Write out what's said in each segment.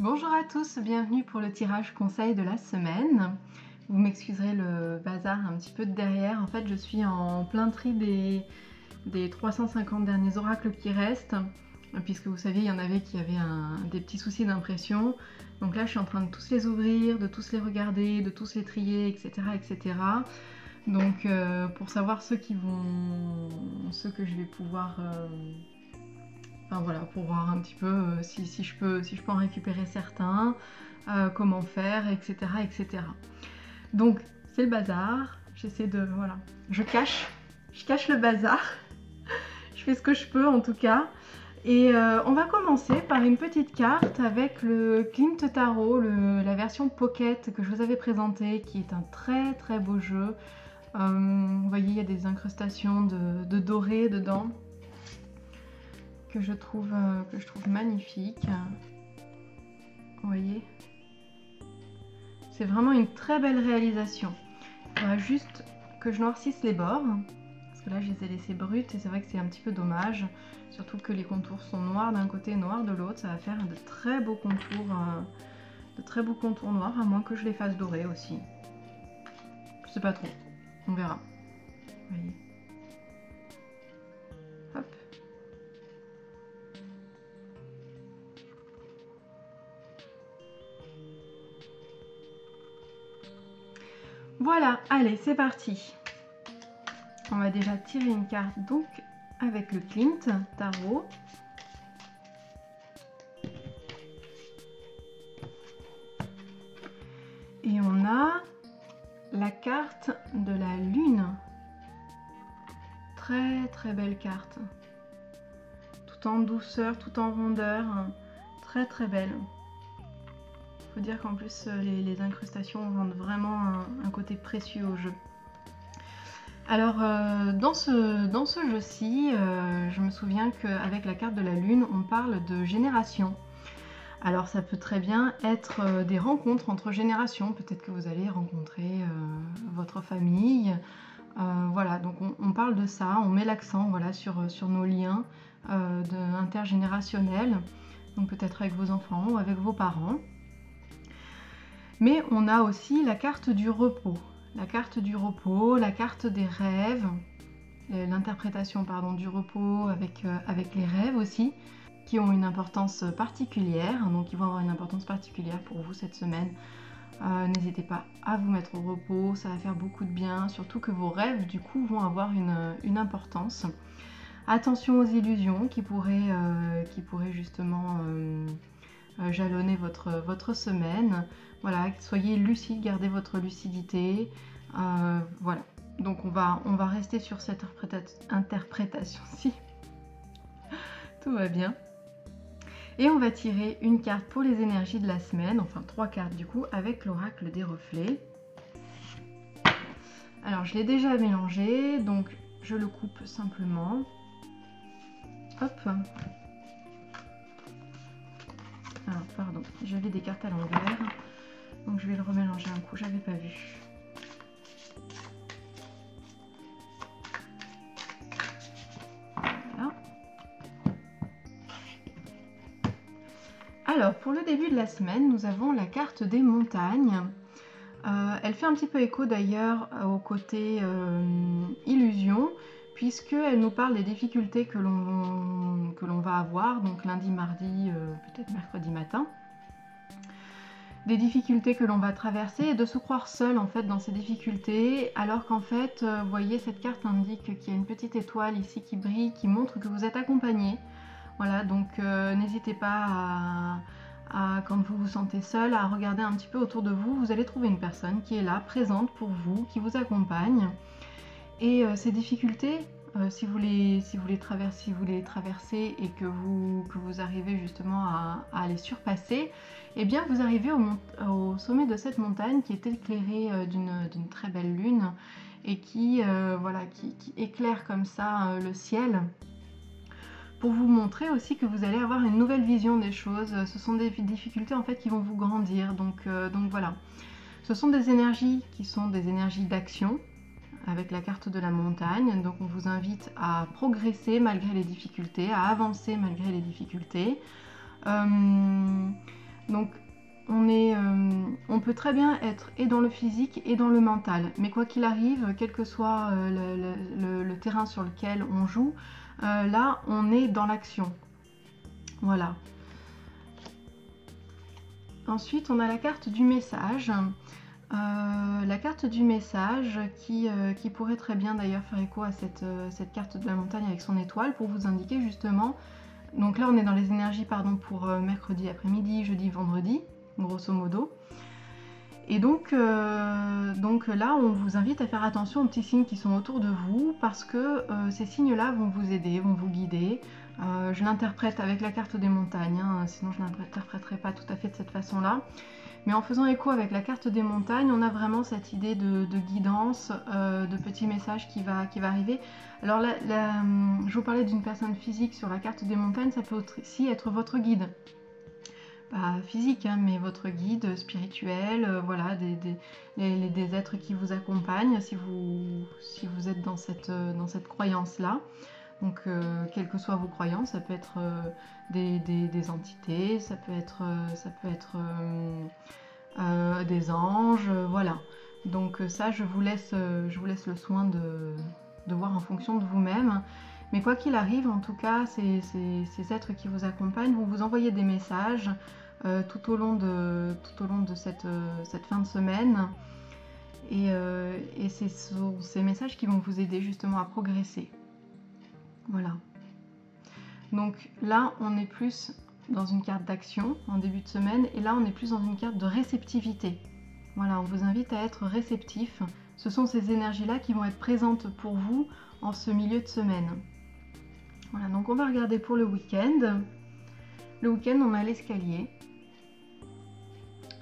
Bonjour à tous, bienvenue pour le tirage conseil de la semaine. Vous m'excuserez le bazar un petit peu de derrière. En fait, je suis en plein tri des 350 derniers oracles qui restent, puisque vous savez, il y en avait qui avaient des petits soucis d'impression. Donc là, je suis en train de tous les ouvrir, de tous les regarder, de tous les trier, etc. etc. Donc pour savoir ceux que je vais pouvoir... Enfin voilà, pour voir un petit peu si je peux en récupérer certains, comment faire, etc. etc. Donc c'est le bazar, j'essaie de... Voilà, je cache le bazar, je fais ce que je peux en tout cas. Et on va commencer par une petite carte avec le Klimt Tarot, la version Pocket que je vous avais présentée, qui est un très très beau jeu. Vous voyez, il y a des incrustations de doré dedans. Que je trouve magnifique. Vous voyez, c'est vraiment une très belle réalisation. Il faudra juste que je noircisse les bords, parce que là je les ai laissés bruts et c'est vrai que c'est un petit peu dommage, surtout que les contours sont noirs d'un côté et noirs de l'autre. Ça va faire de très beaux contours noirs, à moins que je les fasse dorer aussi. Je sais pas trop, on verra. Vous voyez. Hop. Voilà, allez, c'est parti. On va déjà tirer une carte donc avec le Klimt Tarot. Et on a la carte de la Lune. Très très belle carte. Tout en douceur, tout en rondeur. Très très belle. Faut dire qu'en plus les incrustations rendent vraiment un côté précieux au jeu. Alors dans ce jeu-ci, je me souviens qu'avec la carte de la Lune, on parle de génération. Alors ça peut très bien être des rencontres entre générations. Peut-être que vous allez rencontrer votre famille. Voilà, donc on parle de ça, on met l'accent voilà, sur nos liens intergénérationnels. Donc peut-être avec vos enfants ou avec vos parents. Mais on a aussi la carte du repos. La carte du repos, la carte des rêves, l'interprétation du repos avec les rêves aussi, qui ont une importance particulière. Donc ils vont avoir une importance particulière pour vous cette semaine. N'hésitez pas à vous mettre au repos, ça va faire beaucoup de bien, surtout que vos rêves du coup vont avoir une importance. Attention aux illusions qui pourraient justement jalonner votre semaine. Voilà, soyez lucide, gardez votre lucidité. Voilà, donc on va rester sur cette interprétation-ci. Tout va bien. Et on va tirer une carte pour les énergies de la semaine, enfin 3 cartes du coup, avec l'oracle des reflets. Alors je l'ai déjà mélangé, donc je le coupe simplement. Hop. Alors pardon, j'avais des cartes à l'envers, donc je vais le remélanger un coup, j'avais pas vu. Voilà. Alors pour le début de la semaine, nous avons la carte des montagnes. Elle fait un petit peu écho d'ailleurs au côté illusion, puisqu'elle nous parle des difficultés que l'on va avoir, donc lundi, mardi, peut-être mercredi matin. Des difficultés que l'on va traverser et de se croire seul en fait dans ces difficultés, alors qu'en fait, vous voyez, cette carte indique qu'il y a une petite étoile ici qui brille, qui montre que vous êtes accompagné. Voilà, donc n'hésitez pas quand vous vous sentez seul, à regarder un petit peu autour de vous. Vous allez trouver une personne qui est là, présente pour vous, qui vous accompagne. Et ces difficultés, si vous les traversez et que vous arrivez justement à les surpasser, eh bien vous arrivez au sommet de cette montagne qui est éclairée d'une très belle lune et qui éclaire comme ça le ciel, pour vous montrer aussi que vous allez avoir une nouvelle vision des choses. Ce sont des difficultés en fait qui vont vous grandir, donc voilà. Ce sont des énergies qui sont des énergies d'action, avec la carte de la montagne, donc on vous invite à progresser malgré les difficultés, à avancer malgré les difficultés. Donc on peut très bien être et dans le physique et dans le mental, mais quoi qu'il arrive, quel que soit le terrain sur lequel on joue, là on est dans l'action. Voilà. Ensuite on a la carte du message. La carte du message qui pourrait très bien d'ailleurs faire écho à cette carte de la montagne avec son étoile pour vous indiquer justement, donc là on est dans les énergies pour mercredi après-midi, jeudi, vendredi, grosso modo. Et donc là on vous invite à faire attention aux petits signes qui sont autour de vous parce que ces signes là vont vous aider, vont vous guider. Je l'interprète avec la carte des montagnes, hein, sinon je ne l'interpréterai pas tout à fait de cette façon là. Mais en faisant écho avec la carte des montagnes, on a vraiment cette idée de guidance, de petits messages qui va arriver. Alors là, je vous parlais d'une personne physique sur la carte des montagnes, ça peut aussi être votre guide. Pas physique, hein, mais votre guide spirituel, voilà, des êtres qui vous accompagnent si vous êtes dans cette croyance-là. Donc, quelles que soient vos croyances, ça peut être des entités, ça peut être des anges, voilà. Donc ça, je vous laisse le soin de voir en fonction de vous-même. Mais quoi qu'il arrive, en tout cas, ces êtres qui vous accompagnent vont vous envoyer des messages tout au long de cette fin de semaine. Et ce sont ces messages qui vont vous aider justement à progresser. Voilà. Donc là, on est plus dans une carte d'action en début de semaine et là, on est plus dans une carte de réceptivité. Voilà, on vous invite à être réceptif. Ce sont ces énergies-là qui vont être présentes pour vous en ce milieu de semaine. Voilà, donc on va regarder pour le week-end. Le week-end, on a l'escalier.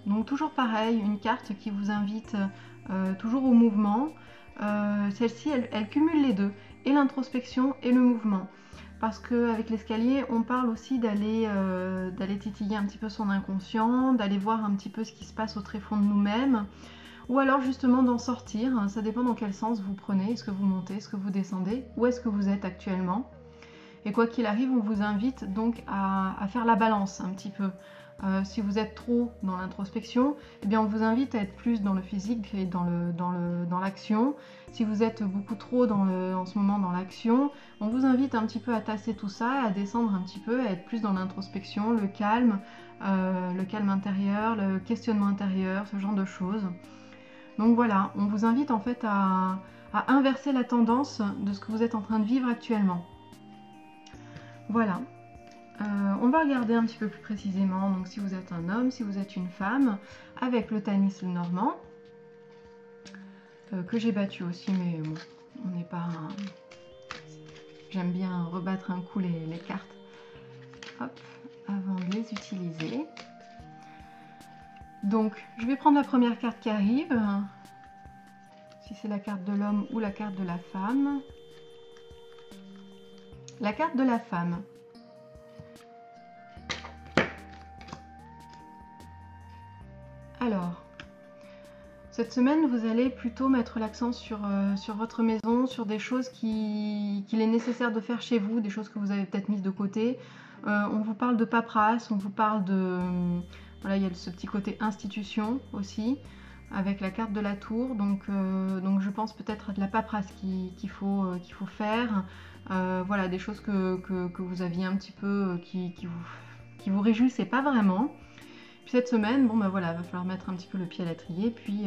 Donc toujours pareil, une carte qui vous invite toujours au mouvement. Celle-ci, elle cumule les deux, et l'introspection et le mouvement. Parce qu'avec l'escalier, on parle aussi d'aller titiller un petit peu son inconscient, d'aller voir un petit peu ce qui se passe au tréfonds de nous-mêmes, ou alors justement d'en sortir. Ça dépend dans quel sens vous prenez, est-ce que vous montez, est-ce que vous descendez, où est-ce que vous êtes actuellement. Et quoi qu'il arrive, on vous invite donc à faire la balance un petit peu. Si vous êtes trop dans l'introspection, eh bien on vous invite à être plus dans le physique et dans l'action. Si vous êtes beaucoup trop en ce moment dans l'action, on vous invite un petit peu à tasser tout ça, à descendre un petit peu, à être plus dans l'introspection, le calme intérieur, le questionnement intérieur, ce genre de choses. Donc voilà, on vous invite en fait à inverser la tendance de ce que vous êtes en train de vivre actuellement. Voilà. On va regarder un petit peu plus précisément, donc si vous êtes un homme, si vous êtes une femme, avec le Tanis normand, que j'ai battu aussi, mais bon, on n'est pas... J'aime bien rebattre un coup les cartes, hop, avant de les utiliser. Donc, je vais prendre la première carte qui arrive, si c'est la carte de l'homme ou la carte de la femme. La carte de la femme. Alors, cette semaine, vous allez plutôt mettre l'accent sur votre maison, sur des choses qu'il est nécessaire de faire chez vous, des choses que vous avez peut-être mises de côté. On vous parle de paperasse, on vous parle de... Voilà, il y a ce petit côté institution aussi, avec la carte de la tour. Donc je pense peut-être à de la paperasse qu'il faut faire. Voilà, des choses que vous aviez un petit peu, qui vous réjouissaient pas vraiment. Cette semaine, bon ben voilà, va falloir mettre un petit peu le pied à l'étrier, puis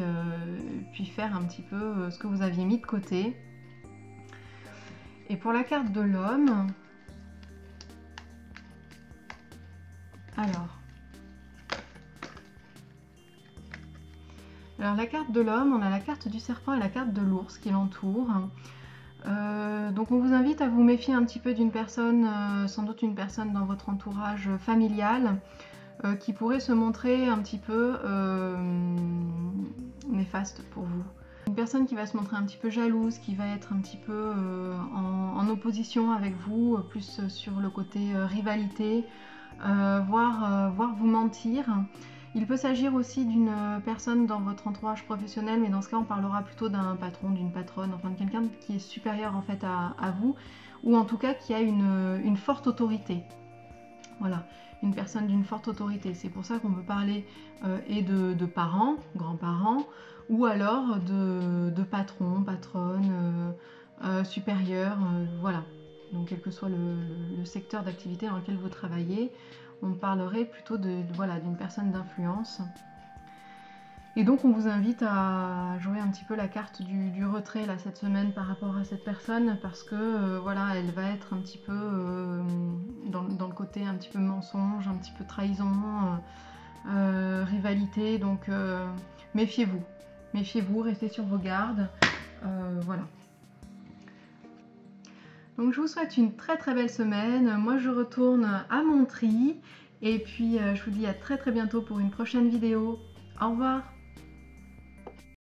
faire un petit peu ce que vous aviez mis de côté. Et pour la carte de l'homme, alors la carte de l'homme, on a la carte du serpent et la carte de l'ours qui l'entourent. Donc on vous invite à vous méfier un petit peu d'une personne, sans doute une personne dans votre entourage familial, qui pourrait se montrer un petit peu néfaste pour vous. Une personne qui va se montrer un petit peu jalouse, qui va être un petit peu en opposition avec vous, plus sur le côté rivalité, voire vous mentir. Il peut s'agir aussi d'une personne dans votre entourage professionnel, mais dans ce cas on parlera plutôt d'un patron, d'une patronne, enfin de quelqu'un qui est supérieur en fait à vous, ou en tout cas qui a une forte autorité. Voilà, une personne d'une forte autorité. C'est pour ça qu'on peut parler et de parents, grands-parents, ou alors de patrons, patronnes, supérieurs, voilà. Donc quel que soit le secteur d'activité dans lequel vous travaillez, on parlerait plutôt voilà, d'une personne d'influence. Et donc on vous invite à jouer un petit peu la carte du retrait là cette semaine par rapport à cette personne, parce que voilà, elle va être un petit peu dans le côté un petit peu mensonge, un petit peu trahison, rivalité, donc méfiez-vous. Méfiez-vous, restez sur vos gardes, voilà. Donc je vous souhaite une très très belle semaine. Moi je retourne à Montry et puis je vous dis à très très bientôt pour une prochaine vidéo. Au revoir.